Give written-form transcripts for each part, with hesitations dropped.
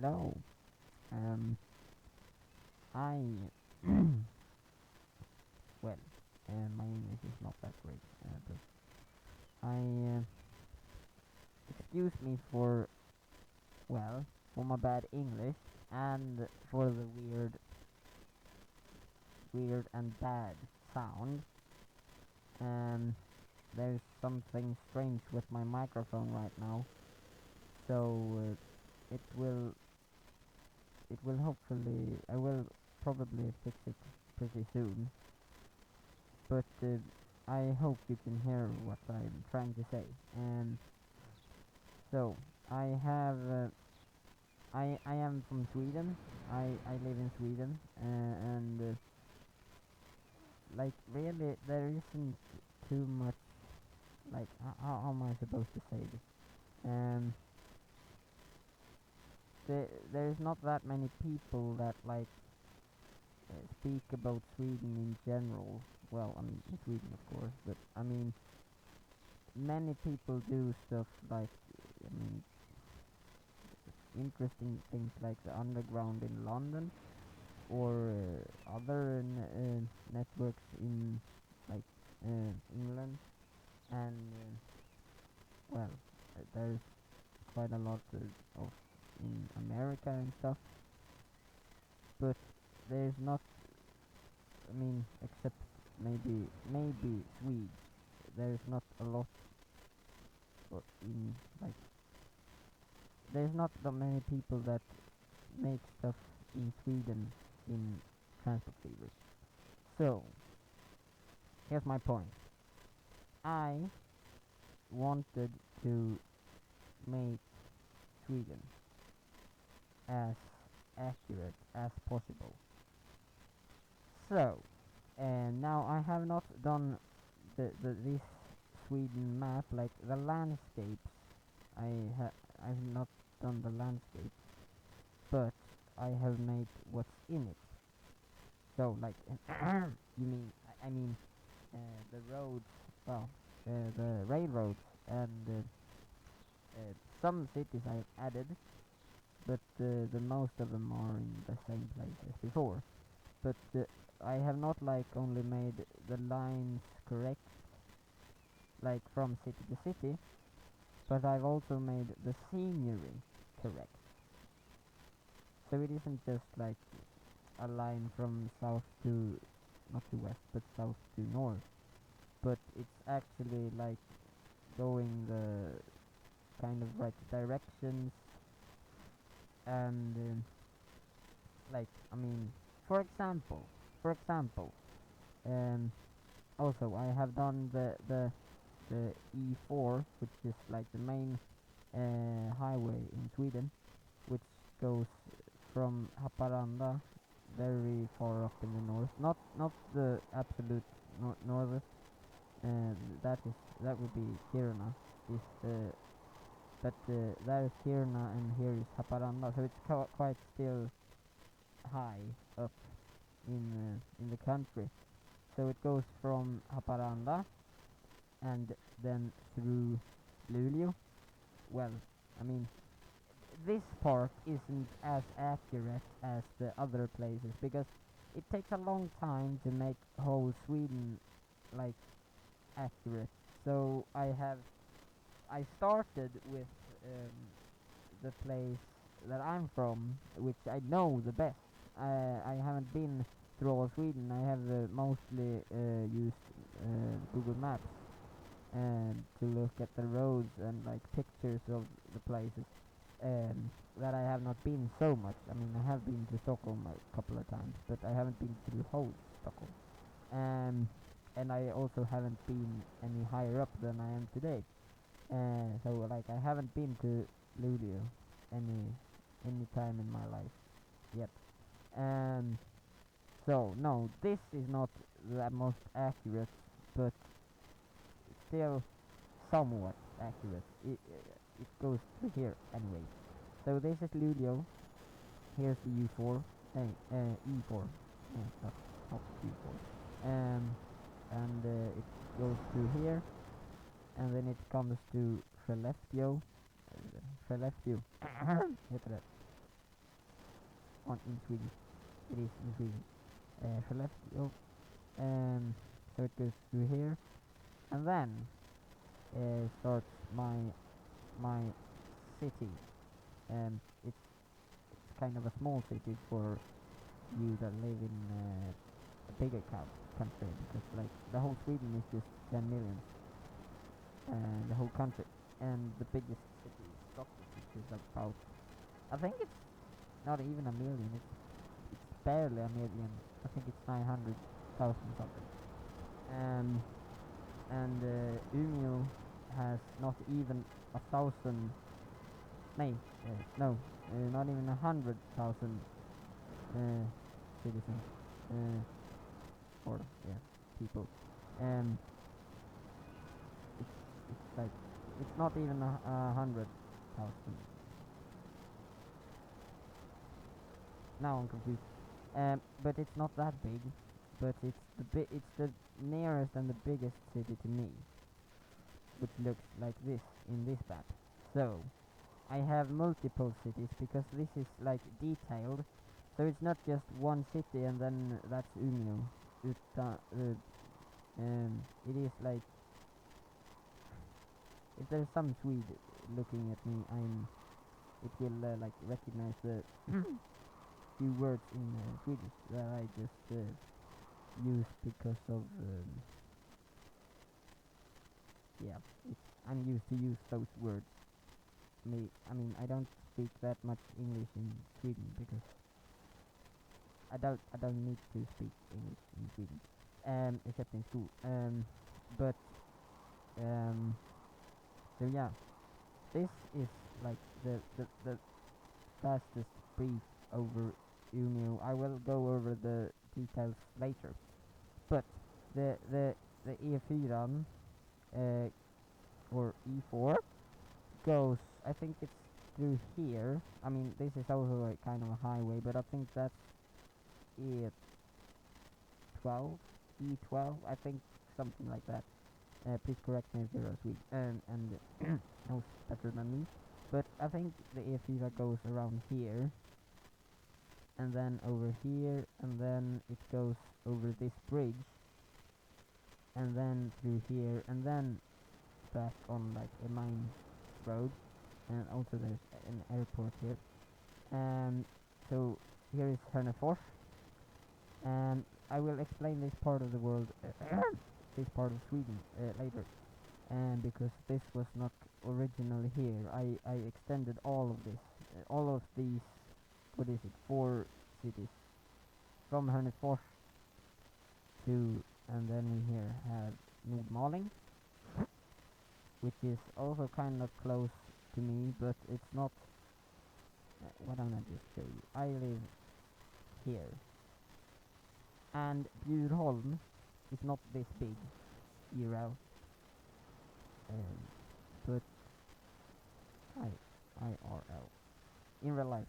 hello. Um, I well, my English is not that great, but I excuse me for for my bad English and for the weird and bad sound. Um, there's something strange with my microphone right now, so it will hopefully I will probably fix it pretty soon. But I hope you can hear what I'm trying to say. So I have I am from Sweden. I live in Sweden, and like really there isn't too much. Like how am I supposed to say this? Um, there's not that many people that like speak about Sweden in general. Well, I mean in Sweden of course, but I mean many people do stuff like I mean interesting things like the underground in London or other networks in like England and well there's quite a lot of in America and stuff, but there's not. I mean, except maybe Swedes. There's not a lot in like. There's not that many people that make stuff in Sweden in transport fever. So here's my point. I wanted to make Sweden as accurate as possible. So, and now I have not done this Sweden map like the landscapes. I've not done the landscape, but I have made what's in it. So like you mean I mean the roads, well the railroads and some cities I've added, but the most of them are in the same place as before. But I have not like only made the lines correct, like from city to city, but I've also made the scenery correct. So it isn't just like a line from south to, not to west, but south to north, but it's actually like going the kind of right directions and like I mean for example um also I have done the E4, which is like the main highway in Sweden, which goes from Haparanda very far up in the north, not the absolute northern, that would be Kiruna is the but there is Kiruna and here is Haparanda, so it's quite still high up in the country. So it goes from Haparanda and then through Luleå. Well, I mean, this part isn't as accurate as the other places because it takes a long time to make whole Sweden like accurate. So I started with the place that I'm from, which I know the best. I haven't been through all Sweden. I have mostly used Google Maps to look at the roads and like pictures of the places that I have not been so much. I mean, I have been to Stockholm a couple of times, but I haven't been through whole Stockholm. And I also haven't been any higher up than I am today. So like I haven't been to Luleå any time in my life yet. Um, so no, this is not the most accurate, but still somewhat accurate. It goes through here anyway. So this is Luleå. Here's the U4. Hey, E4. Not U4. And it goes through here, and then it comes to Skellefteå. Skellefteå heter det. on in Sweden. It is in Sweden. Skellefteå. So it goes through here, and then starts my city. It's kind of a small city for you that live in a bigger country, because like the whole Sweden is just 10 million, the whole country, and the biggest city is Stockholm, which is about, I think it's not even a million. It's barely a million. I think it's 900,000 something. Um, and Umeå has not even 1,000. Nay, no, not even 100,000 uh, citizens, or yeah, people. Um, it's it's like it's not even a 100,000. Now I'm confused. But it's not that big. But it's the nearest and the biggest city to me, which looks like this in this map. So I have multiple cities because this is like detailed. So it's not just one city and then that's Umeå. It is like, if there's some Swede looking at me, it will like recognize the few words in Swedish that I just use because of yeah, I'm used to use those words. I mean, I don't speak that much English in Sweden because I don't need to speak English in Sweden, except in school. But so yeah, this is like the fastest brief over Umeå. I will go over the details later. But the E4 or E4 goes, I think it's through here. I mean, this is also a kind of a highway, but I think that's E12, E12, I think, something like that. Please correct me if you're a Swede and knows better than me. But I think the E4 goes around here, and then over here, and then it goes over this bridge, and then through here, and then back on like a main road, and also there's an airport here. So here is Hörnefors, and I will explain this part of the world, this part of Sweden later, because this was not originally here. I extended all of this, all of these, what is it, 4 cities, from Hörnefors to, and then we here have Nordmaling, which is also kind of close to me, but it's not. What I'm gonna just show you. I live here, and Bjurholm is not this big, IRL, but IRL in real life.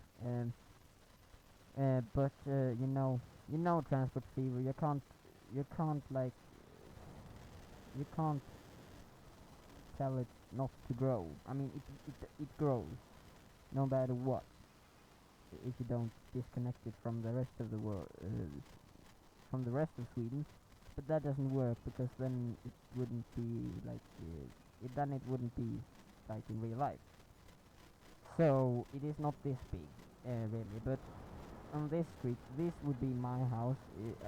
But you know transport fever. You can't like, you can't tell it not to grow. I mean, it grows no matter what. If you don't disconnect it from the rest of the world, from the rest of Sweden, but that doesn't work because then it wouldn't be like then it wouldn't be like in real life. So it is not this big, really. But on this street, this would be my house,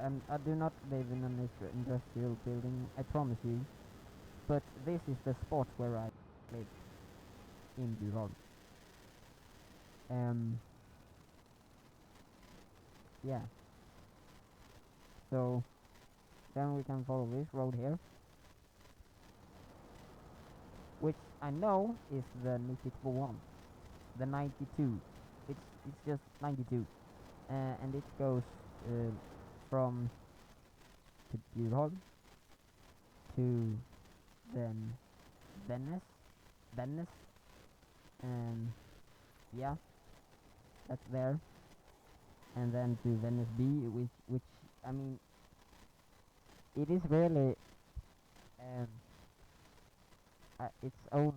and I do not live in an industrial building, I promise you. But this is the spot where I live in Bjurholm. Yeah. So then we can follow this road here, which I know is the 92, the 92. It's just 92, and it goes from to Bjurholm to then Venice, and yeah, that's there, and then to Venice B, which I mean, it is really its own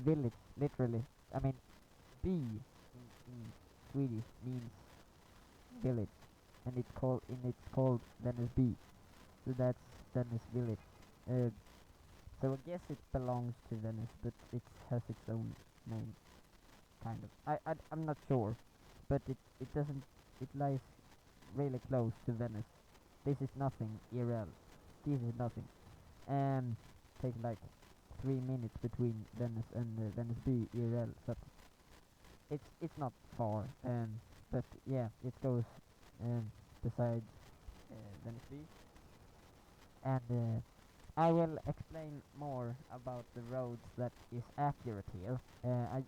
village, literally. I mean, B in Swedish means village, and it's called Venice Beach. So that's Venice Village. Uh, so I guess it belongs to Venice, but it has its own name, kind of. I'm not sure, but it doesn't. It lies really close to Venice. This is nothing IRL. This is nothing. Take like 3 minutes between Venice and Venice B IRL. So it's not far. But yeah, it goes beside Venice B, and I will explain more about the roads that is accurate here. I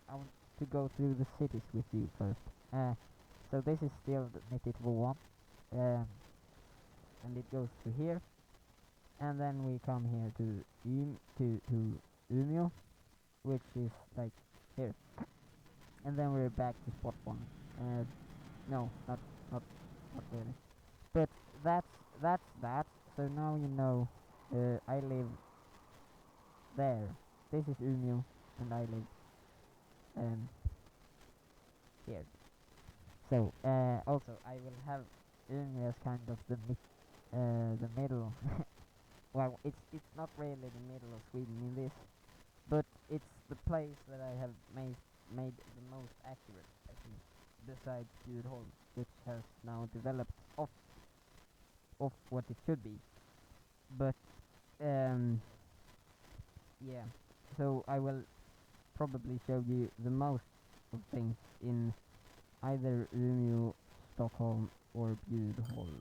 want to go through the cities with you first. So this is still the Untitled one, and it goes to here, and then we come here to to Umeå, which is like here, and then we're back to spot one. No, not not really. But that's that. So now you know. I live there. This is Umeå, and I live um here. So also I will have Umeå as kind of the middle. Well, it's not really the middle of Sweden in this, but it's the place that I have made the most accurate, I think, besides Bjurholm, which has now developed of what it should be. But um, yeah, so I will probably show you the most of things in either Umeå, Stockholm, or Bjurholm.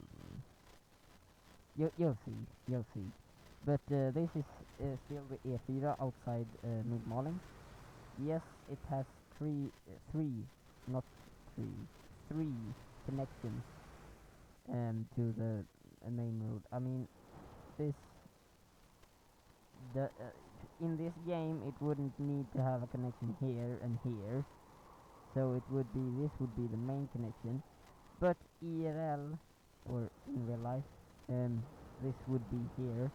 You'll see, you'll see. But this is still the E4 outside Nordmaling. Yes, it has not three, three connections to the main road. I mean, this the in this game it wouldn't need to have a connection here and here, so this would be the main connection. But IRL, or in real life, this would be here,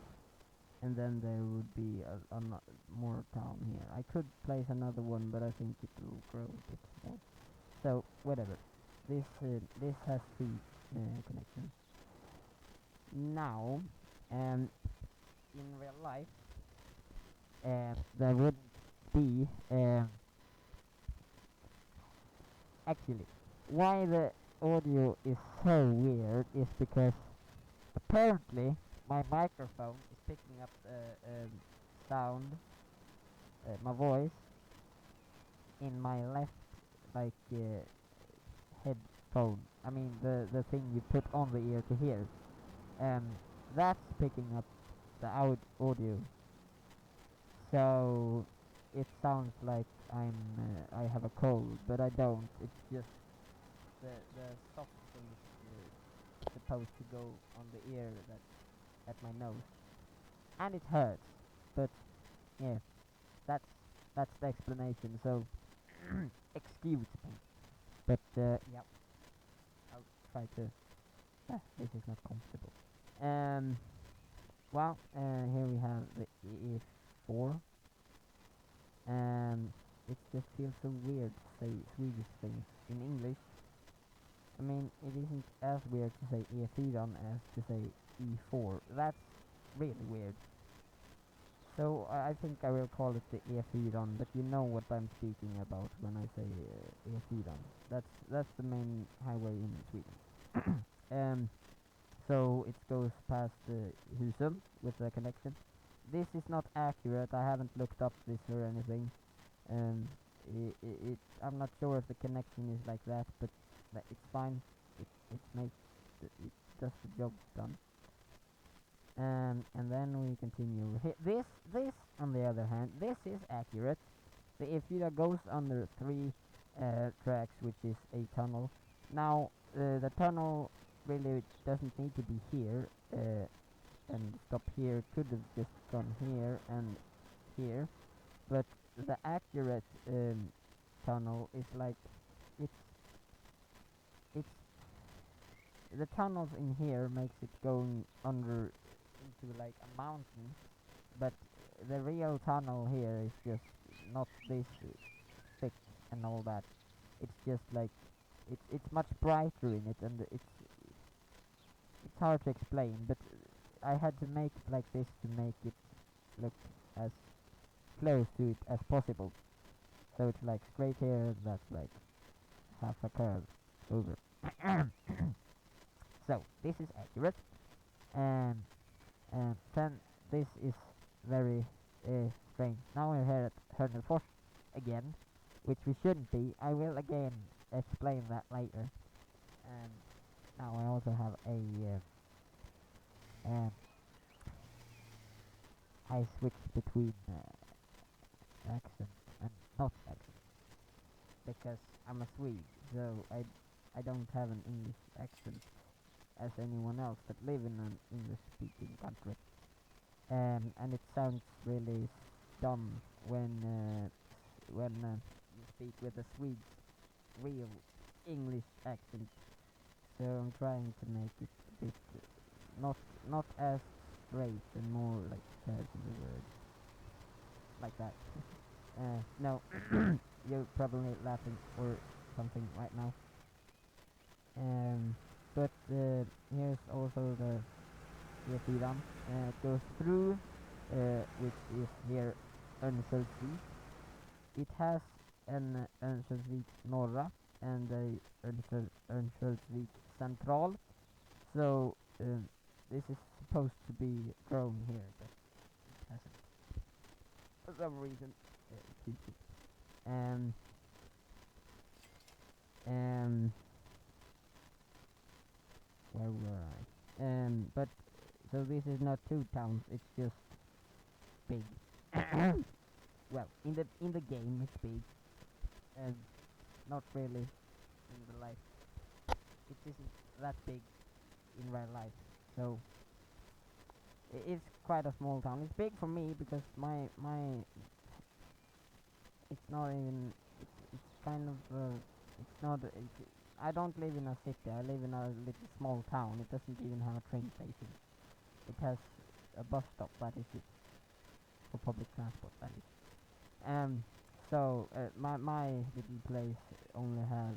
and then there would be more town here. I could place another one, but I think it will grow a bit more. So whatever. This has three connections. Now, in real life, there would be actually why the audio is so weird is because apparently my microphone is picking up sound, my voice, in my left like headphone. I mean the thing you put on the ear to hear. Um, that's picking up the audio. So it sounds like I have a cold, but I don't. It's just the soft thing supposed to go on the ear that at my nose, and it hurts. But yeah, that's that's the explanation. So excuse me. But yeah, I'll try to. This is not comfortable. Well, here we have the E4. It just feels so weird to say Swedish things in English. I mean, it isn't as weird to say E4 as to say E4. That's really weird. So I think I will call it the E4, but you know what I'm speaking about when I say E4. That's the main highway in Sweden. So it goes past Husum with the connection. This is not accurate. I haven't looked up this or anything. I'm not sure if the connection is like that, but it's fine. It makes it does the job done. And then we continue. This on the other hand, this is accurate. The Efira goes under three tracks, which is a tunnel. Now the tunnel really doesn't need to be here and stop here. Could have just gone here and here, but the accurate tunnel is like it's it's the tunnels in here makes it going under into like a mountain, but the real tunnel here is just not this thick and all that. It's just like it's much brighter in it, and it's hard to explain. But I had to make it like this to make it look as close to it as possible. So it's like straight here, that's like half a curve over. So this is accurate, and then this is very strange. Now we're here at Hörnelfors again, which we shouldn't be. I will again explain that later. And now I also have I switch between accent and not accent because I'm a Swede, so I don't have an English accent as anyone else that live in an English-speaking country. And it sounds really dumb when you speak with a Swede's real English accent. So I'm trying to make it a bit not as straight and more like casual words like that. No, you're probably laughing or something right now. But here's also the E4. It goes through, which is here Örnsköldsvik. It has an Örnsköldsvik Norra and a Örnsköldsvik Central. So this is supposed to be grown here, but it hasn't. For some reason, it keeps it. Where were I? But so this is not two towns. It's just big. Well, in the game it's big, and not really in the life. It isn't that big in real life. So it's quite a small town. It's big for me because my it's not even it's kind of it's not I don't live in a city. I live in a little small town. It doesn't even have a train station. It has a bus stop, that is it, for public transport, that is. So my little place only has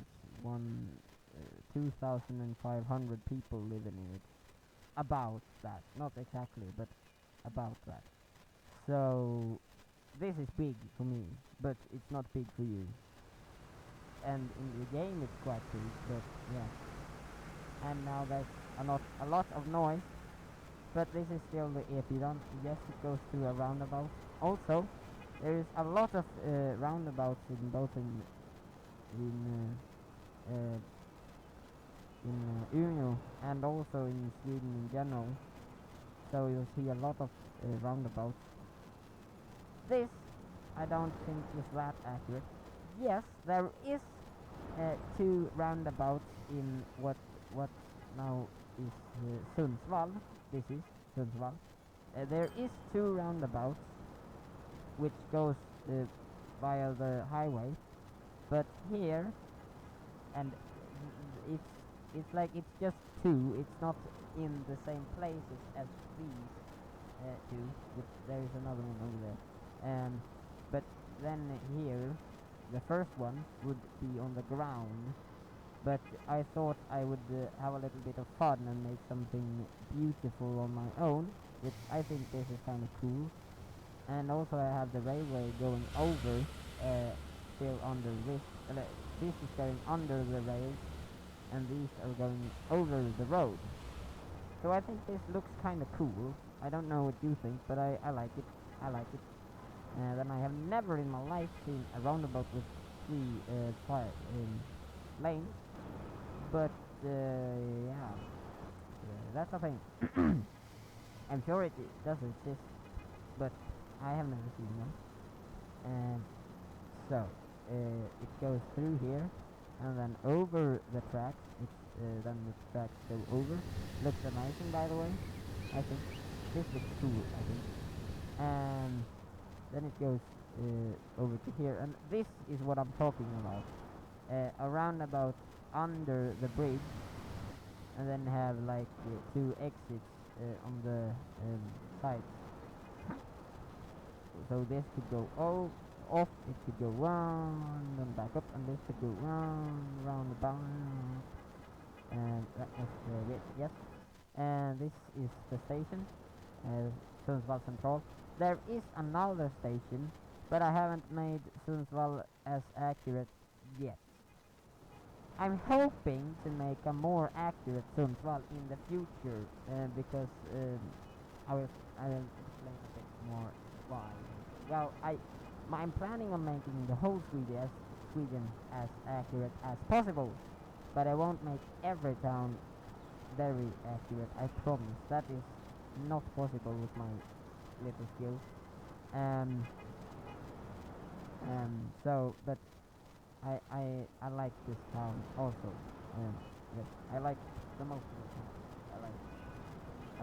2,500 people living in it. About that, not exactly, but about that. So this is big for me, but it's not big for you. And in the game it's quite big, but yeah. And now there's a lot of noise, but this is still the E4. Yes, it goes through a roundabout. Also, there is a lot of roundabouts in both in Umeå and also in Sweden in general. So you'll see a lot of roundabouts. This I don't think is that accurate. Yes, there is two roundabouts in what now is Sundsvall. This is Sundsvall. There is two roundabouts which goes via the highway, but here and it's like it's just two. It's not in the same places as these two. But there is another one over there. But then here, the first one would be on the ground. But I thought I would have a little bit of fun and make something beautiful on my own, which I think this is kind of cool. And also I have the railway going over, still under this. This is going under the rails, and these are going over the road. So I think this looks kind of cool. I don't know what you think, but I like it. I like it. Then I have never in my life seen a roundabout with three lanes. But yeah, that's a thing. I'm sure it does exist, but I have never seen one. So it goes through here and then over the tracks. Then the tracks go over. Looks amazing, by the way. I think this looks cool. I think. And then it goes over to here, and this is what I'm talking about. A roundabout under the bridge, and then have like two exits on the sides. So this could go off, it could go round and back up and this to go round about, and that was it. Yes, and this is the station, Sundsvall Central. There is another station, but I haven't made Sundsvall as accurate yet. I'm hoping to make a more accurate Sundsvall in the future, because I will explain a bit more why. Well, I'm planning on making the whole Sweden as accurate as possible, but I won't make every town very accurate. I promise. That is not possible with my little skills. Um. So, but I like this town also. Yes, I like the most of the town. I like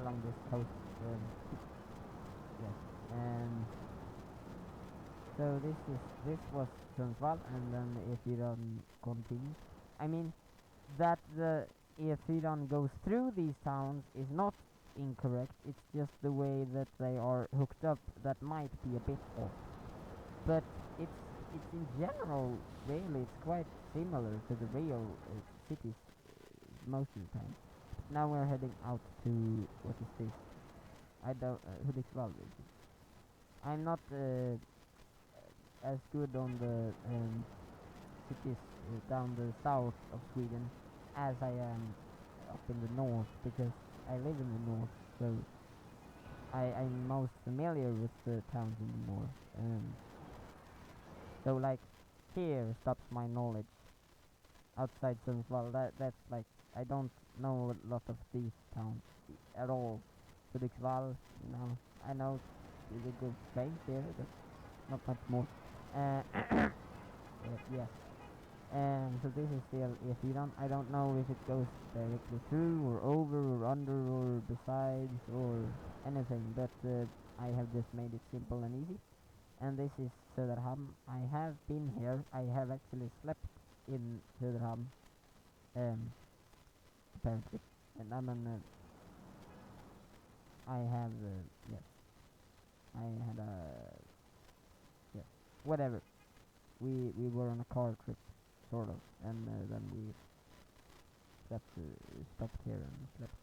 along this coast. Yes, and so this was Sundsvall, and then if you don't continue, I mean that the if you don't goes through these towns is not incorrect. It's just the way that they are hooked up that might be a bit off. But it's it's in general really it's quite similar to the real cities most of the time. Now we're heading out to what is this? I don't Hudiksvall. I'm not as good on the cities down the south of Sweden as I am up in the north because I live in the north, so I'm most familiar with the towns in the north. So like here stops my knowledge. Outside Sundsvall, that's like I don't know a lot of these towns at all. Hudiksvall, I know it's a good place here, but not much more. Uh, yes. So this is still if you don't I don't know if it goes directly through or over or under or besides or anything, but I have just made it simple and easy. And this is Söderhamn. I have been here. I have actually slept in Söderhamn, apparently. And I have, yes, I had a, yes, whatever. We were on a car trip, sort of, and then we stopped here and slept.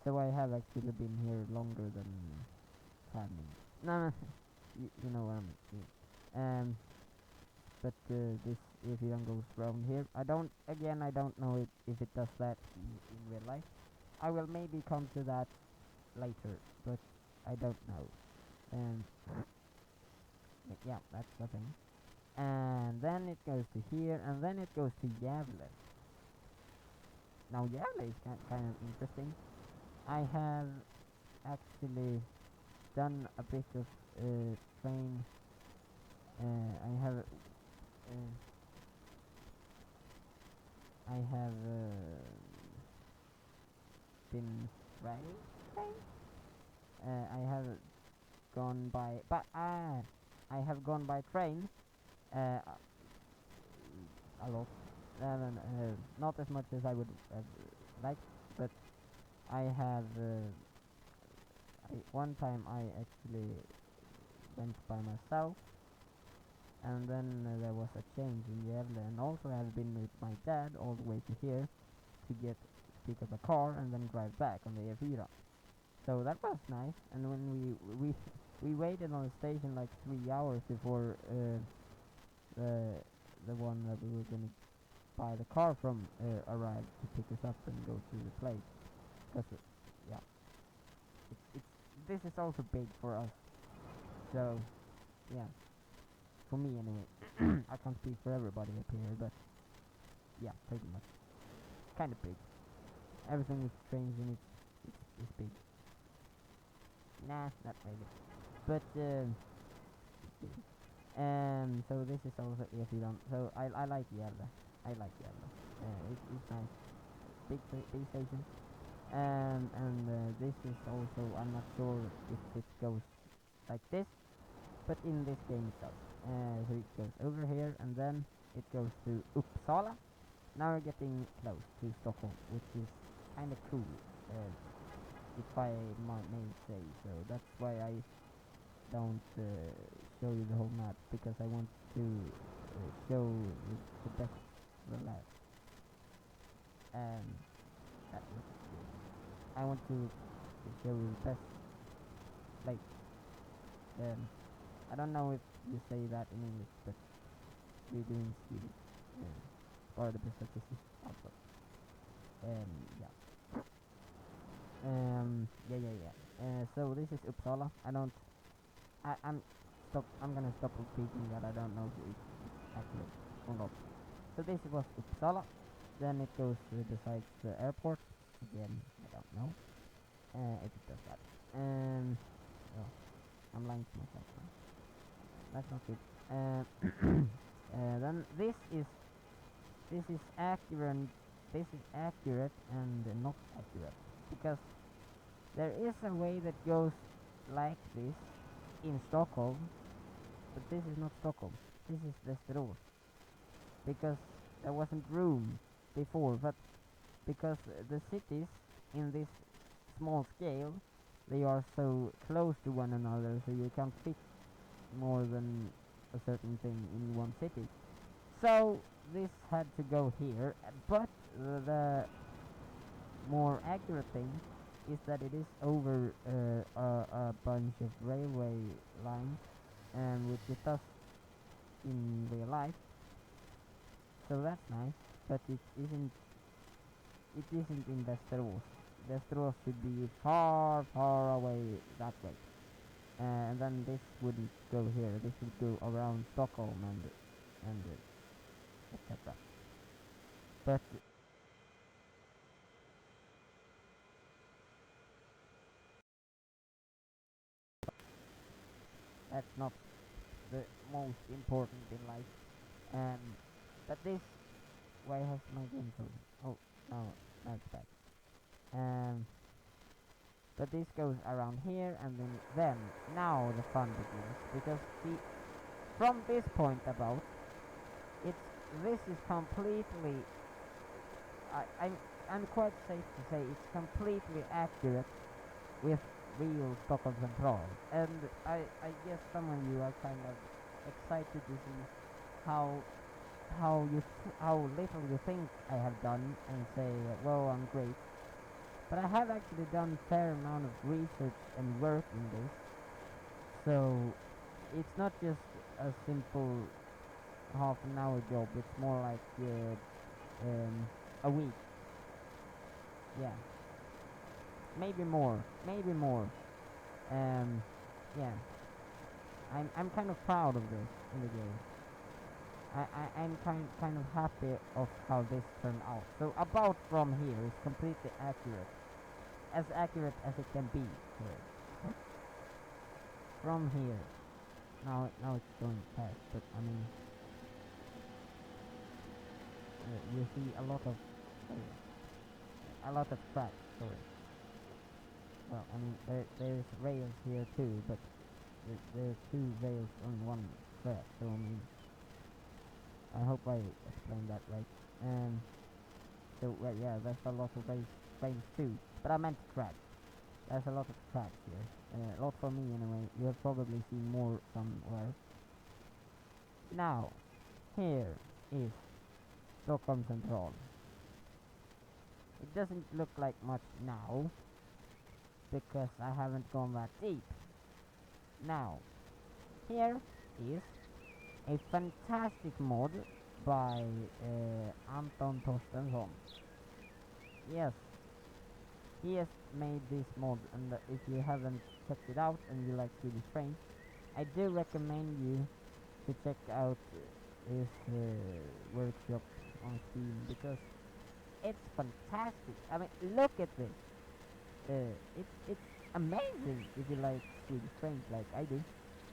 So I have actually been here longer than 5 minutes. No, you know what I'm saying. But this if you don't go around here, I don't know if it does that in real life. I will maybe come to that later, but I don't know. Um, yeah, that's the thing. And then it goes to here, and then it goes to Gävle. Now Gävle is kind of interesting. I have actually done a bit of train. I have been riding train. I have gone by, but I have gone by train a lot. Not as much as I would have liked, but I have. One time I actually went by myself, and then there was a change in Gävle, and also I have been with my dad all the way to here to pick up a car and then drive back on the E4. So that was nice. And when we waited on the station like 3 hours before the one that we were gonna buy the car from arrived to pick us up and go to the place. Cause yeah, it's this is also big for us. So yeah, for me anyway. I can't speak for everybody up here, but yeah, pretty much. Kind of big. Everything is strange and it's big. Nah, not really. But so this is also if you don't. So I like Gävle. I like Gävle. It's nice. Big station. And this is also I'm not sure if it goes like this, but in this game it does. So it goes over here and then it goes to Uppsala. Now we're getting close to Stockholm, which is kind of cool. If I may say so. That's why I don't show you the whole map, because I want to show with the best relax. Um, that was good. I want to show you the best, like, I don't know if you say that in English, but we do in Swedish. Or the best statistics also. Yeah. So this is Uppsala. I'm gonna stop repeating that. I don't know if it's accurate or not. So this was Uppsala. Then it goes besides the airport. Again, I don't know if it does that. Oh, I'm lying to myself now. That's not good. Then this is accurate. This is accurate and not accurate because there is a way that goes like this in Stockholm, but this is not Stockholm. This is Västerås because there wasn't room before, but because the cities in this small scale, they are so close to one another, so you can't fit more than a certain thing in one city. So this had to go here, but the more accurate thing is that it is over a bunch of railway lines, which it does in real life. So that's nice, but it isn't. It isn't in Västerås. Västerås should be far, far away that way. And then this wouldn't go here. This would go around Stockholm and etc. But that's not the most important in life. But this, why has my game frozen? Oh, no, it's back. Um, but this goes around here, and then now the fun begins because see, from this point about, this is completely. I'm quite safe to say it's completely accurate with real Stockholm Central, and I guess some of you are kind of excited to see how how little you think I have done and say, well, I'm great. But I have actually done fair amount of research and work in this, so it's not just a simple half an hour job. It's more like a week. Yeah, maybe more, maybe more. Um, yeah, I'm kind of proud of this in the game. I'm kind of happy of how this turned out. So about from here is completely accurate as it can be here. From here, now it's going fast, but I mean, you see a lot of tracks. Sorry. Well, I mean, there's rails here too, but there's two rails on one track. So I mean, I hope I explained that right. So well, yeah, there's a lot of rails too, but I meant tracks. There's a lot of tracks here. A lot for me anyway. You have probably seen more somewhere. Now, here is Stockholm Central. It doesn't look like much now because I haven't gone that deep. Now, here is a fantastic mod by Anton Torstensson. Yes, he has made this mod, and if you haven't checked it out and you like Swedish trains, I do recommend you to check out his workshop on Steam because it's fantastic. I mean, look at this. It's amazing if you like Swedish trains like I do,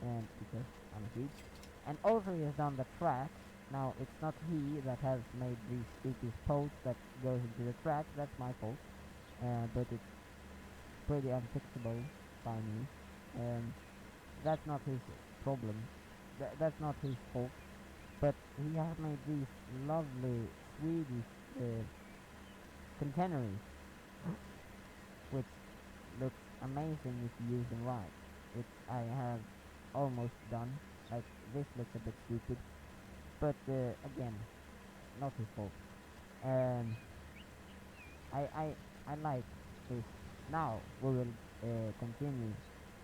and because I'm a huge. And also he has done the track. Now it's not he that has made these stupid posts that goes into the track. That's my fault. But it's pretty unfixable by me. That's not his problem. That's not his fault. But he has made these lovely Swedish containers, which looks amazing if you use them right. Which I have almost done. Like this looks a bit stupid, But again, not his fault. Um, I like this. Now we will continue.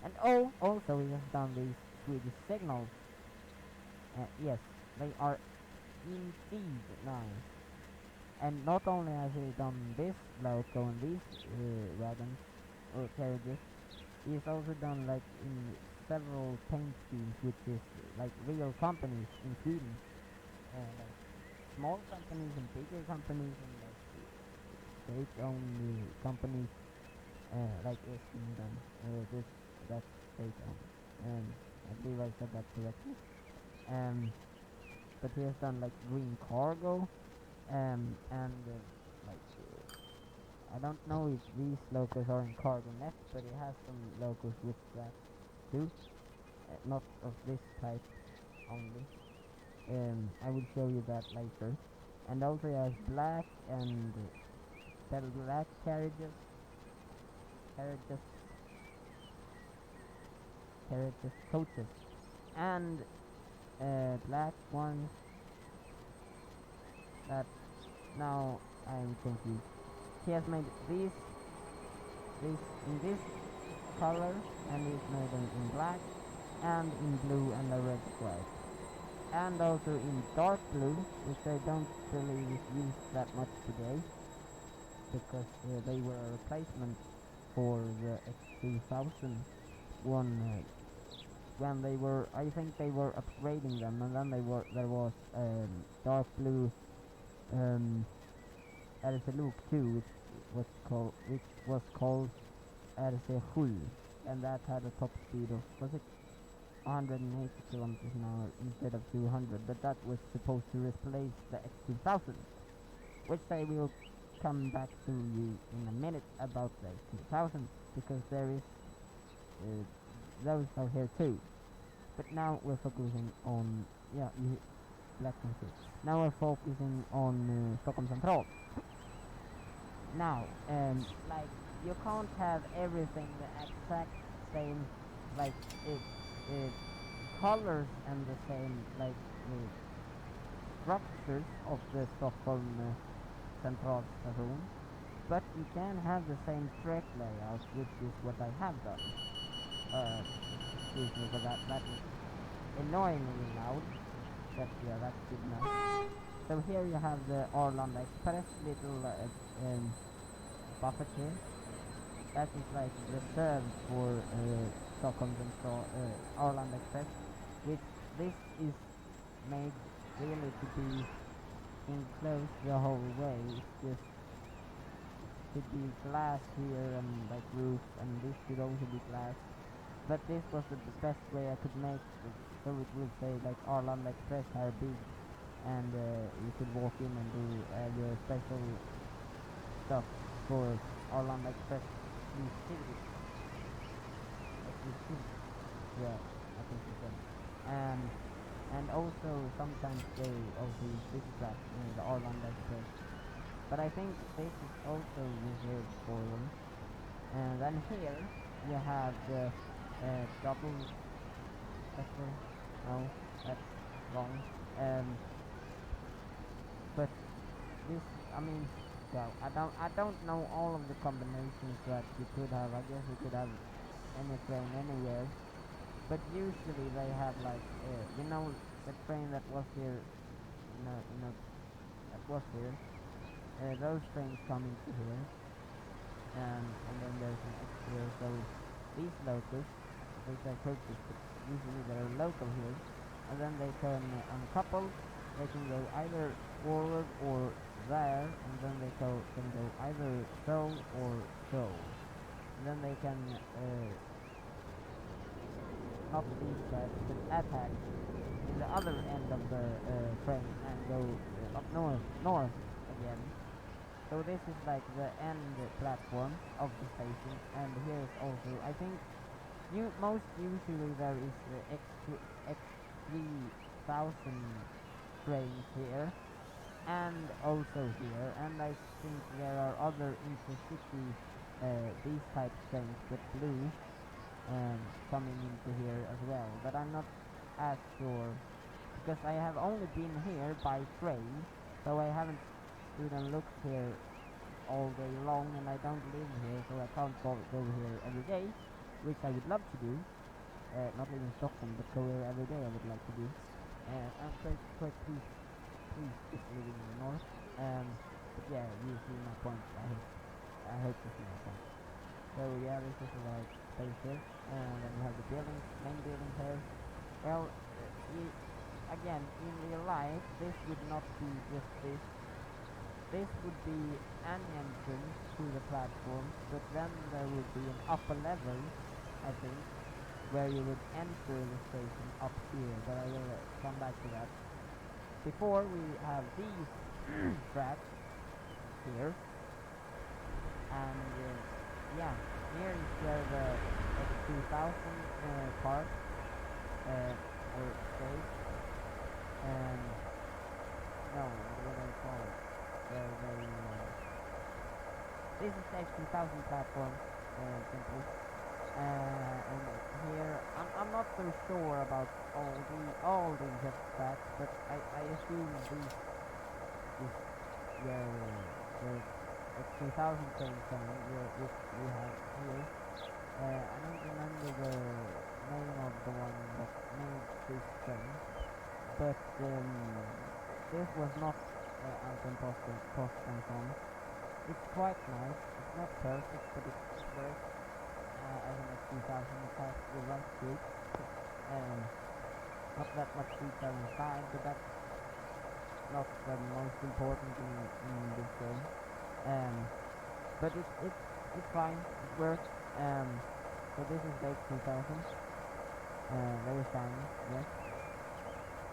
And also he has done these Swedish signals. Yes, they are indeed nice. And not only has he done this loco and these wagons or carriages, he's also done like in several paint schemes, which is like real companies in Sweden, like small companies and bigger companies and like state-owned companies, like Sweden. This that's state-owned. I believe I said that correctly. Um, but he has done like green cargo, and like I don't know if these locos are in cargo net, but it has some locos with that too. Not of this type only. I will show you that later. And also it has black and black carriages, carriages, coaches, and black ones. That now I'm confused. He has made this in this color, and he's made them in black and in blue and a red stripe, and also in dark blue, which I don't believe is used that much today, because they were a replacement for the X2000 one when they were, I think they were upgrading them, and then there was dark blue RC Loop 2, which was called RC7, and that had a top speed of, was it 180 kilometers an hour instead of 200, but that was supposed to replace the X2000, which I will come back to you in a minute about the X2000, because there is those are here too. But now we're focusing on, black and blue. Now we're focusing on Stockholm Central. Now, like, you can't have everything the exact same, like colors and the same, like structures of the Stockholm Central Station, but you can have the same track layout, which is what I have done. Excuse me for that. That is annoyingly loud. But yeah, that's good enough. So here you have the Arlanda Express little buffet here. That is like reserved for Stockholm Central Arlanda Express, which this is made really to be enclosed the whole way. It's just could be glass here and like roof, and this could also be glass. But this was the best way I could make it, so it would say like Arlanda Express are big, and you could walk in and do your special stuff for Arlanda Express activities. Yeah, I think you said. And also sometimes they also use this track in the Arlanda Express. But I think this is also reserved for them. And then here you have the double decker. No, that's wrong. But this, I mean, well, I don't know all of the combinations that you could have. I guess you could have any train anywhere. But usually they have like, the train that was here, that was here. Those trains come into here, and then there's an extra. So these locals, these are coaches, but usually they're local here, and then they turn uncoupled. They can go either forward or there, and then they can go either so or so. And then they can not these tracks, but attack in the other end of the train and go up north again. So this is like the end platform of the station, and here is also, I think, most usually there is the X3000 trains here, and also here, and I think there are other intercity these type trains with blue coming into here as well, but I'm not as sure because I have only been here by train, so I haven't stood and looked here all day long, and I don't live here, so I can't go here every day, which I would love to do. Not live in Stockholm, but go here every day I would like to do. I'm quite pleased with living in the north. But yeah, you see my point. I hope you see my point. So yeah, this is a large space here, and then you have the buildings, main building here. Well, again, in real life, this would not be just this. This would be an entrance to the platform, but then there would be an upper level, I think, where you would enter the station up here, but I will come back to that. Before we have these tracks here, and yeah, here is where the X2000 park or stage, and no, what do I call it? This is the X2000 platform, simply. And here, I'm not so sure about all these tracks, but I assume these where the X2000 train coming, which we have here. I don't remember the name of the one that made this train, but this was not Untitled Chapter. It's quite nice. It's not perfect, but it works as an X2000. It has the right shape. Not that much detail inside, but that's not the most important in this game. But it's fine. It works. So this is the X2000. Very shiny, yes.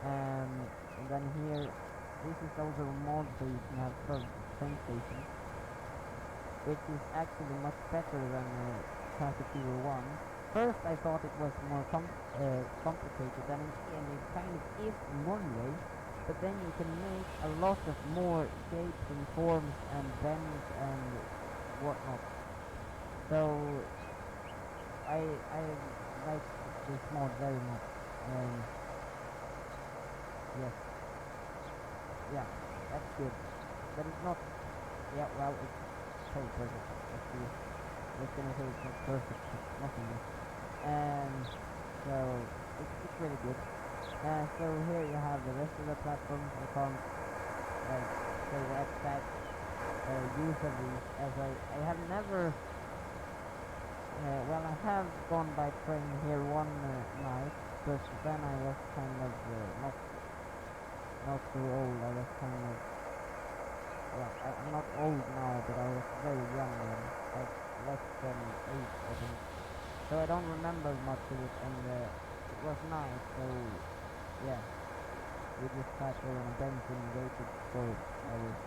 And then here, this is also a mod so you can have train stations, which is actually much better than Traffic Hero 1. First I thought it was more complicated, and in the end it kind of is in one way, but then you can make a lot of more shapes and forms and bends and whatnot. So I like this mod very much. Yes. Yeah, that's good. But it's not... Yeah, well, it's so perfect. Actually, I was gonna say it's not perfect, but nothing is. So, it's really good. So here you have the rest of the platforms. I can't say the exact use of these, as I have never... well, I have gone by train here one night, but then I was kind of not too old. I was kind of... Well, I'm not old now, but I was very young then, like less than 8, I think. So I don't remember much of it, and it was nice, so yeah. We just sat there on a bench and waited for it, I was.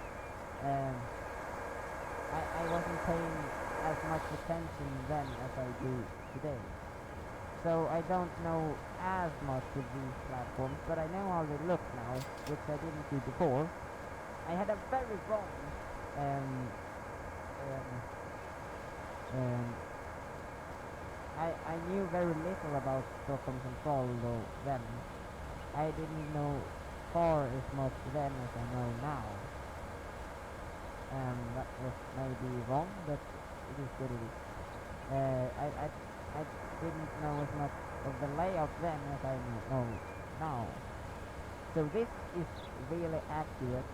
I wasn't paying as much attention then as I do today. So I don't know as much of these platforms, but I know how they look now, which I didn't do before. I had a very wrong I knew very little about Stockholm Central though then. I didn't know far as much then as I know now. That was maybe wrong, but it is what it is. I didn't know as much of the layout then as I know now. So this is really accurate.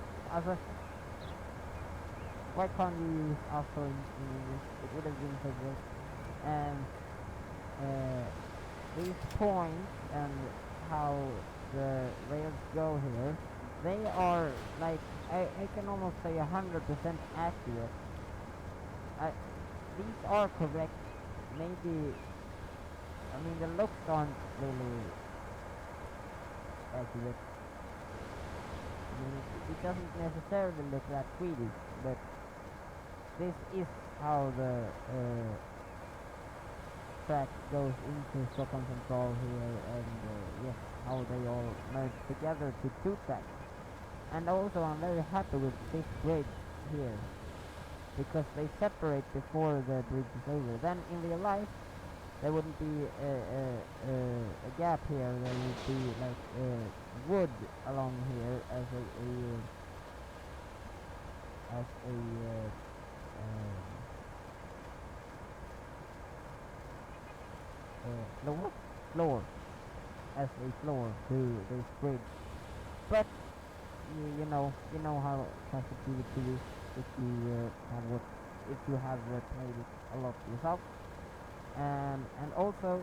Why can't you use also in English? It would have been so great. These points and how the rails go here, they are like, I can almost say 100% accurate. These are correct. Maybe, I mean, the looks aren't really accurate. I mean, it doesn't necessarily look that Swedish, but this is how the track goes into Stockholm Central here, and yes, how they all merge together to 2 tracks. And also I'm very happy with this bridge here, because they separate before the bridge is over. Then in real life there wouldn't be a gap here, there would be like wood along here as a floor, floor as a floor to this bridge. But you know how sensitivity is if you if you have played it a lot yourself. And also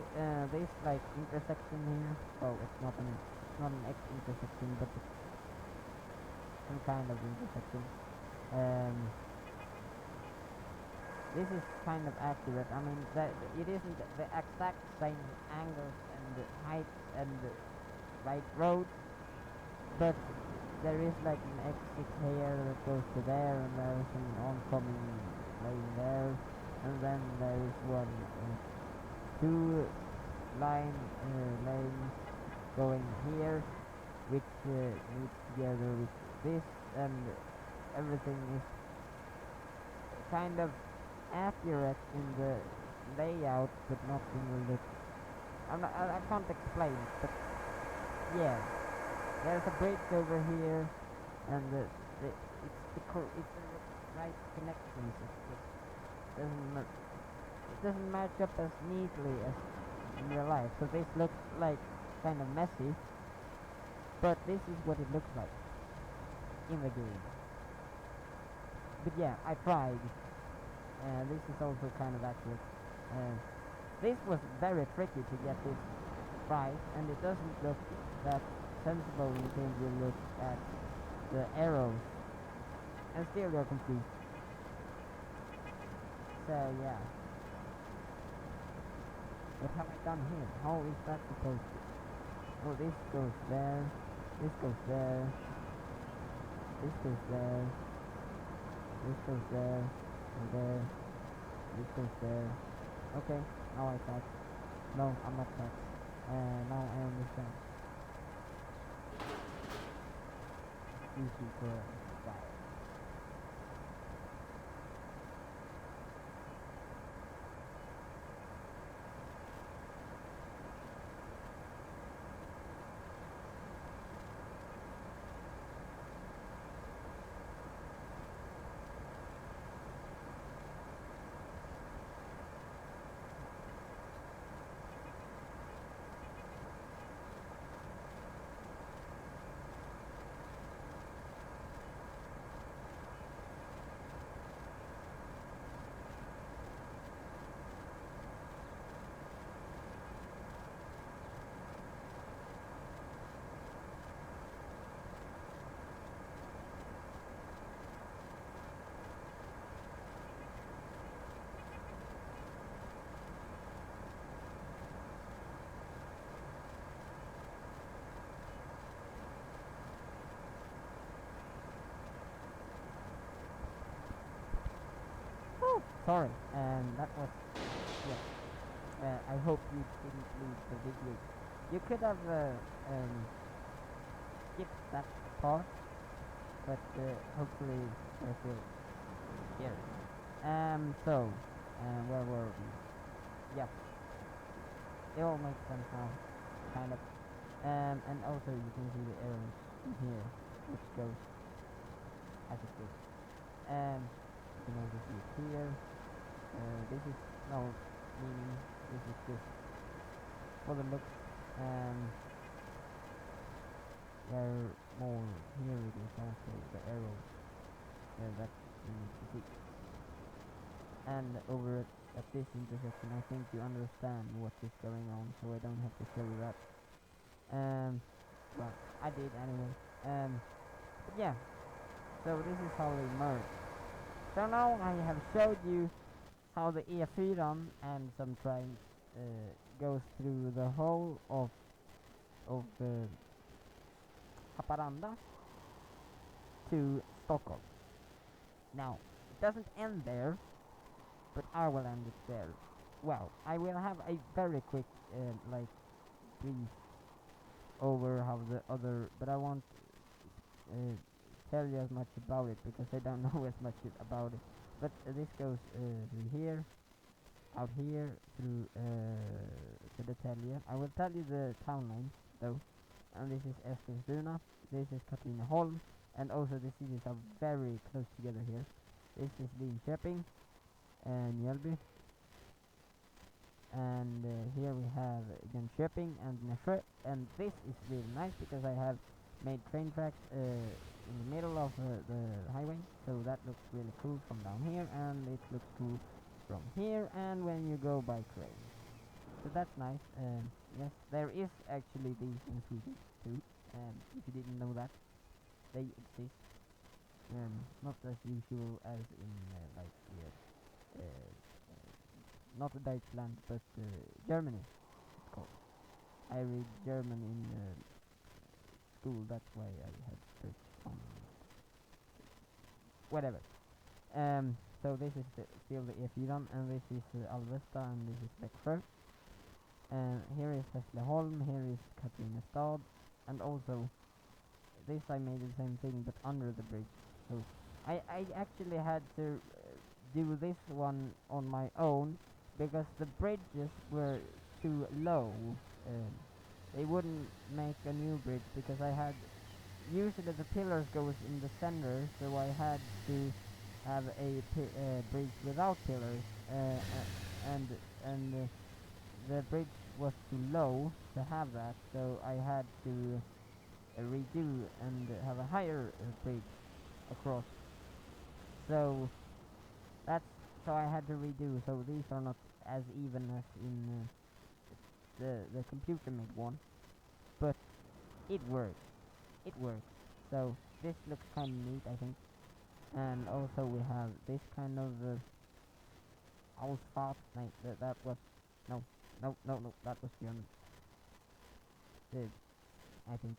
this like intersection here. Well, it's not an X intersection, but it's some kind of intersection. Um, this is kind of accurate. I mean, it isn't the exact same angles and heights and right road, but there is like an exit here that goes to there, and there's an oncoming lane there, and then there is two lanes going here, which meets together with this, and everything is kind of accurate in the layout, but not in the look. I can't explain it, but yeah, there's a bridge over here, and it's the right connections. It doesn't match up as neatly as in real life. So this looks like kind of messy, but this is what it looks like in the game. But yeah, I tried. This is also kind of accurate. This was very tricky to get this right, and it doesn't look that sensible until you look at the arrows, and still you're confused. So yeah, what have I done here? How is that supposed to? Oh, this goes there, this goes there, this goes there, this goes there, and there, this goes there. Okay, now I catch. No, I'm not catch. Now I understand. Easy for fire. Oh, sorry. That was yeah. I hope you didn't lose the video. You could have skipped that part, but hopefully you're still here. Where were we? Yep, it all makes sense now, kind of. And also you can see the arrows in here, which goes as it goes. You can also see it here. This is no meaning. This is just for the looks. There are more here. It is also the arrows that you need to see. And over at this intersection, I think you understand what is going on, so I don't have to show you that. Well, I did anyway. But yeah, so this is how they merge. So now I have showed you how the E4 and some trains goes through the whole of Haparanda to Stockholm. Now, it doesn't end there, but I will end it there. Well, I will have a very quick brief over how the other, but I won't tell you as much about it because I don't know as much about it. But this goes through here, out here, through Södertälje. I will tell you the town name though. and this is Eskilstuna. This is Katrineholm, and also the cities are very close together here. This is Linköping and Mjölby, and here we have Jönköping and Nässjö, and this is really nice because I have made train tracks in the middle of the highway, so that looks really cool from down here, and it looks cool from here and when you go by train. So that's nice. Yes, there is actually these in Sweden too, if you didn't know that. They exist. Not as usual as in like not Deutschland, but Germany. It's called. I read German in school. That's why I had searched on whatever. So this is still the E4, and this is Alvesta, and this is Växjö. Here is Hässleholm. Here is Katrinestad, and also this I made the same thing but under the bridge. So I actually had to do this one on my own because the bridges were too low. They wouldn't make a new bridge because I had usually the pillars goes in the center, so I had to have a bridge without pillars, and the bridge was too low to have that, so I had to redo and have a higher bridge across. So that's so I had to redo. So these are not as even as in the computer made one, but it works. It works. So this looks kind of neat, I think. And also we have this kind of Ausfahrt. That was no, that was German. I think.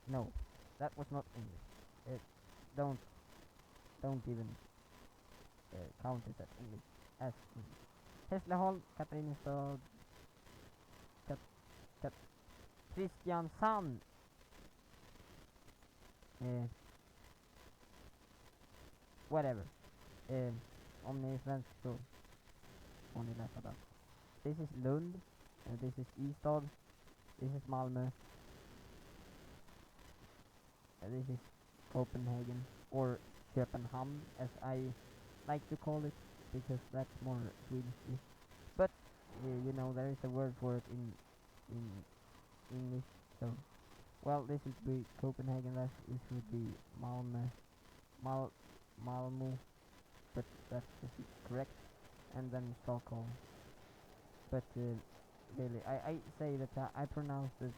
No, that was not English. Don't even count it as English. As English. Hässleholm, Katrinestad, Kristiansand. Whatever. Om ni är svensk så får ni läsa det. This is Lund, this is Ystad, this is Malmö, this is Copenhagen, or Köpenhamn as I like to call it, because that's more Swedish. But you know, there is a word for it in English. So, well, this would be Copenhagen. This would be Malmö, Malmö, but that's correct. And then Stockholm. But really, I say that I pronounce this.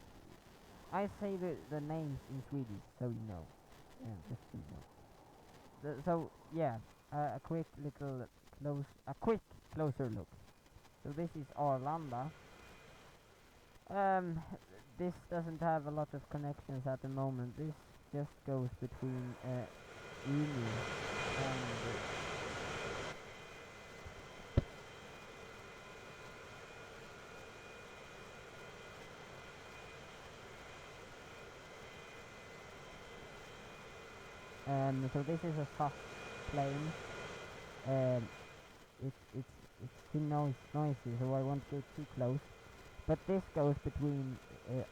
I say the names in Swedish, so you know. Just so you know. So yeah, a quick closer look. So this is Arlanda. This doesn't have a lot of connections at the moment. This just goes between Umeå and so this is a soft plane. It's too noisy, so I won't go too close. But this goes between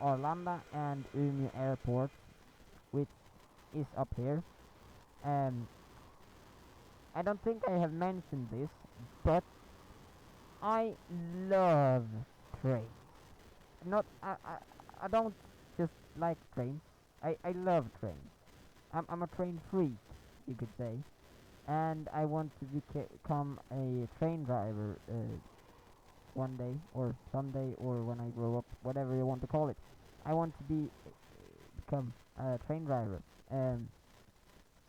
Arlanda and Umeå Airport, which is up here. I don't think I have mentioned this, but I love trains. I don't just like trains. I love trains. I'm a train freak, you could say, and I want to become a train driver one day or someday or when I grow up, whatever you want to call it. I want to become a train driver.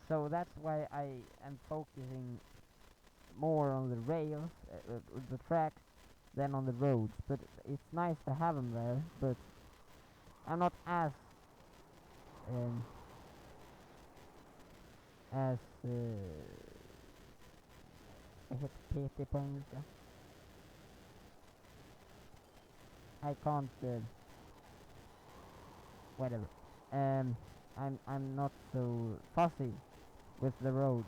So that's why I am focusing more on the rails, the tracks, than on the roads. But it's nice to have them there. But I'm not as jag heter PT på engelska. I can't whatever. I'm not so fussy with the roads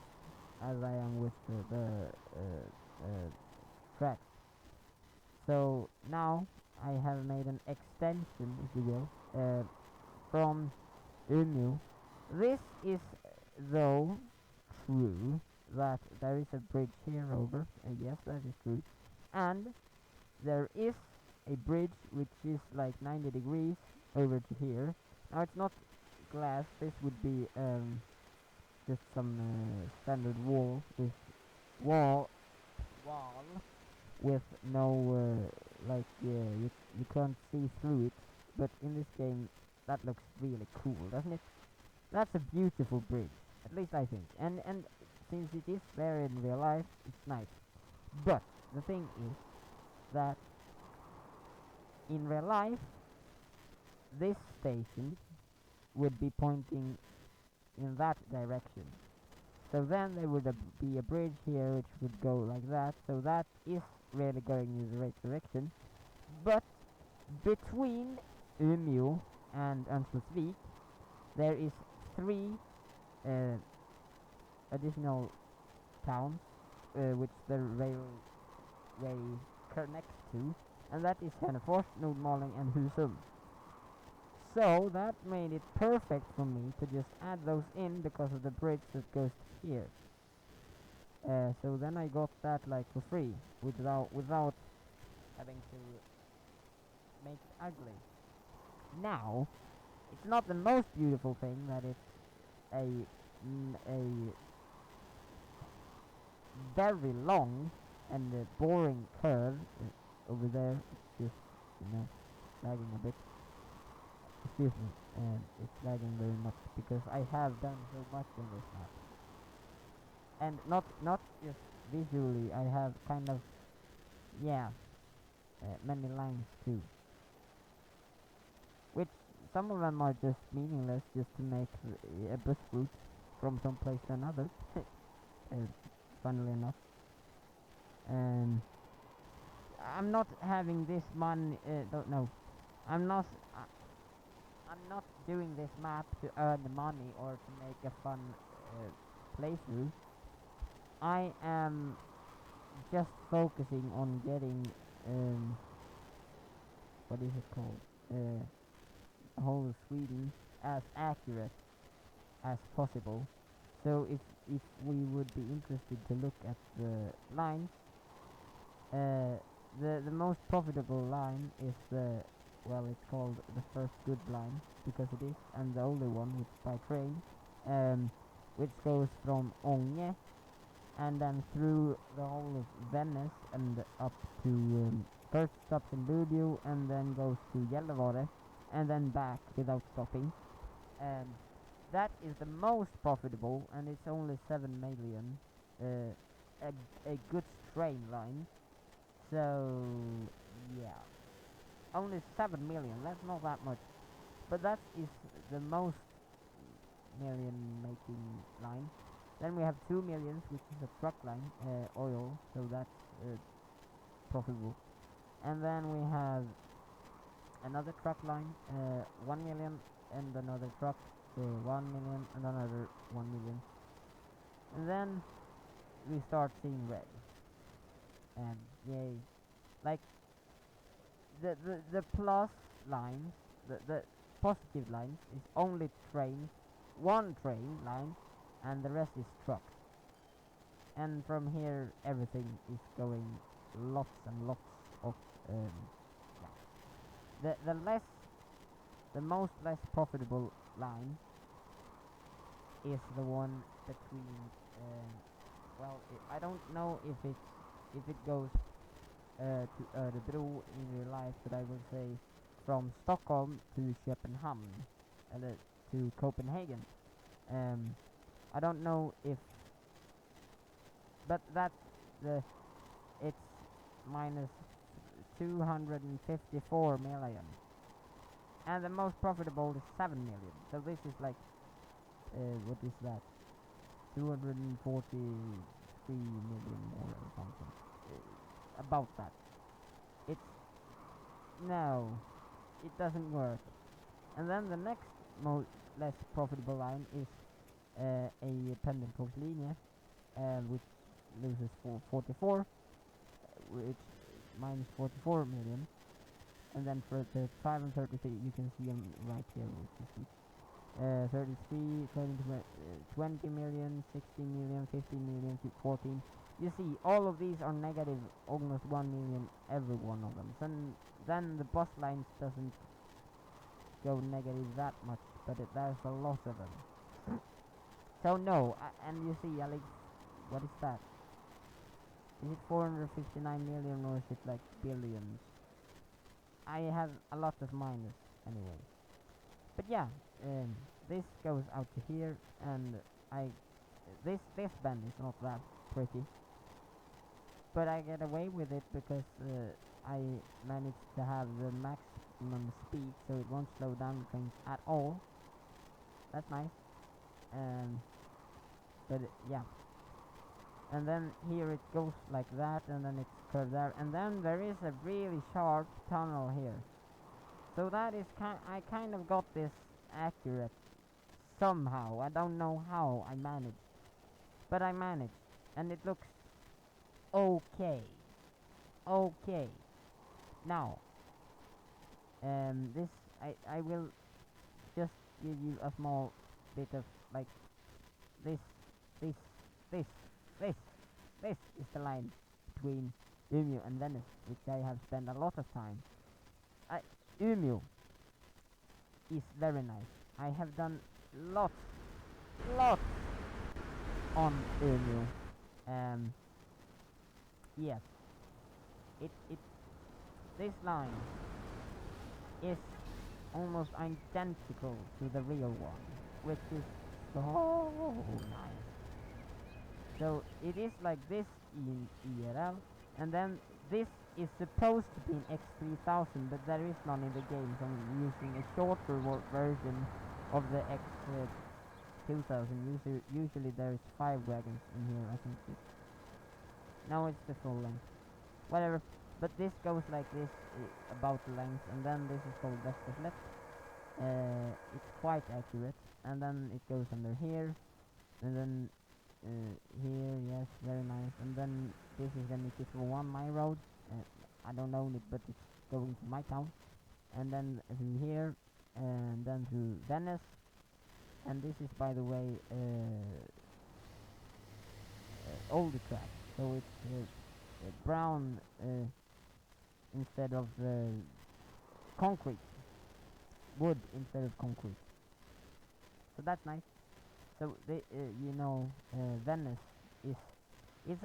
as I am with the tracks. So now I have made an extension, if you will, from Umeå. This is though true that there is a bridge here over, yes, that is true, and there is a bridge which is like 90 degrees over to here. Now it's not glass, this would be just some standard wall wall with no you can't see through it, but in this game that looks really cool, doesn't it? That's a beautiful bridge, at least I think, and since it is there in real life, it's nice. But the thing is that in real life this station would be pointing in that direction. So then there would be a bridge here which would go like that. So that is really going in the right direction. But between Umeå and Örnsköldsvik, there is 3 additional towns which the railway connects to, and that is Hannefors, Nordmaling, and Husum. So that made it perfect for me to just add those in because of the bridge that goes here. So then I got that like for free without having to make it ugly. Now, it's not the most beautiful thing that it's a very long and boring curve over there. It's just, lagging a bit. Excuse me, it's lagging very much because I have done so much in this map. And not just visually, I have kind of, many lines too. Which, some of them are just meaningless, just to make a bus route from some place to another. Funnily enough. I'm not having this money, I'm not doing this map to earn the money or to make a fun playthrough. I am just focusing on getting what is it called? Whole Sweden as accurate as possible. So if we would be interested to look at the lines, the most profitable line is it's called the first good line because it is, and the only one which by train, which goes from Ånge and then through the whole of Venice and up to first stops in Luleå and then goes to Gällivare and then back without stopping. That is the most profitable, and it's only 7 million. A good train line. So yeah, only 7 million. That's not that much, but that is the most million making line. Then we have 2 millions, which is a truck line, oil. So that's profitable. And then we have another truck line, 1 million, and another truck, 1 million, and another 1 million. And then we start seeing red. And yay. Like the plus lines, the positive lines is only trains, one train line, and the rest is trucks. And from here everything is going lots and lots of the most less profitable line is the one between I don't know if it goes to Örebro in real life, but I will say from Stockholm to Copenhagen, to Copenhagen. I don't know if, but it's minus 254 million, and the most profitable is 7 million. So this is like, what is that? 243 million more or something. About that. No, it doesn't work. And then the next less profitable line is a pendeltågslinje, which loses for 44, which minus 44 million. And then for 35 and 33, you can see them right here, which you see. 33, 20 million, 16 million, 15 million, 14. You see, all of these are negative, almost 1 million, every one of them. Then the boss lines doesn't go negative that much, but there's a lot of them. So no, and you see, Alex, what is that? Is it 459 million or is it like billions? I have a lot of minus anyway. But yeah, this goes out to here, and this bend is not that pretty, but I get away with it because I managed to have the maximum speed, so it won't slow down the trains at all. That's nice. But yeah, and then here it goes like that, and then it's curved there, and then there is a really sharp tunnel here. So that is I kind of got this accurate somehow. I don't know how I managed, but I managed, and it looks okay. Okay. Now, this I will just give you a small bit of like this, this, this, this. This is the line between Umeå and Venice, which I have spent a lot of time. Umeå is very nice. I have done lots on Umeå. Yes, this line is almost identical to the real one, which is so nice. So it is like this in IRL, and then this is supposed to be an X3000, but there is none in the game, so I'm using a shorter version of the X2000. Usually there's 5 wagons in here, I think. Now it's the full length. Whatever. But this goes like this, about the length, and then this is called Westerflet. It's quite accurate, and then it goes under here, and then here, yes, very nice, and then this is the Nikki1, my road. I don't own it, but it's going to my town, and then through here, and then through Venice, and this is, by the way, older track, so it's brown instead of concrete, wood instead of concrete, so that's nice. So Venice is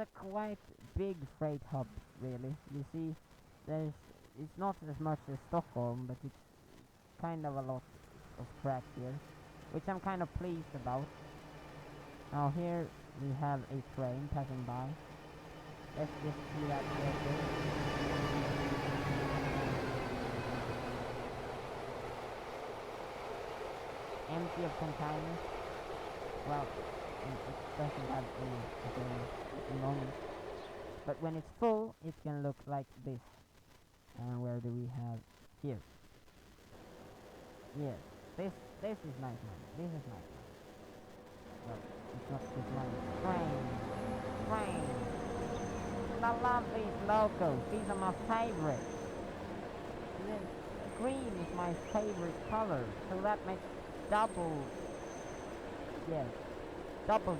a quite big freight hub, really. You see, it's not as much as Stockholm, but it's kind of a lot of track here, which I'm kind of pleased about. Now here we have a train passing by. Let's just see that carefully. Empty of containers. Well, it doesn't have anything at the moment. But when it's full, it can look like this. And where do we have here? Yes, this is nice, man. This is nice. Well, it's not this nice. Train. I love these logos. These are my favorite. Green is my favorite color, so that makes double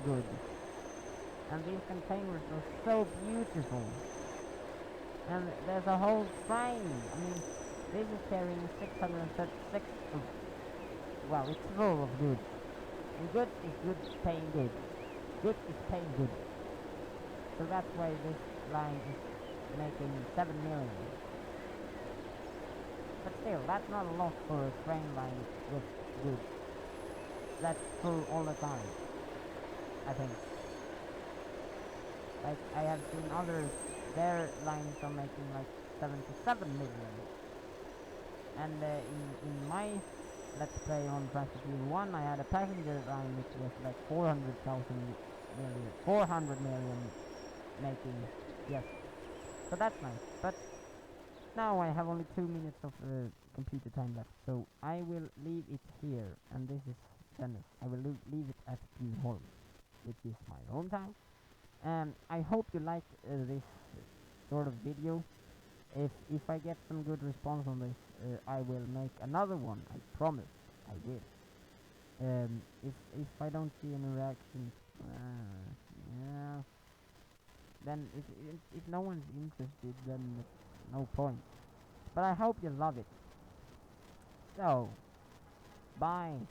good. And these containers are so beautiful. And there's a whole train. I mean, this is carrying 636. Well, it's full of goods. And good is good paying good. Good is paying good. So that's why this line is making 7 million. But still, that's not a lot for a train line with goods. That's full all the time, I think. Like, I have seen others, their lines are making like 77 million. And in my Let's Play on Transport 1, I had a passenger line which was like 400 million making, yes. So that's nice. But now I have only 2 minutes of computer time left, so I will leave it here, and this is Venice. I will leave it at Bjurholm, which is my hometown. I hope you liked this sort of video. If I get some good response on this, I will make another one. I promise. I will. If I don't see any reactions, yeah, then if no one's interested, then no point. But I hope you love it. So, bye.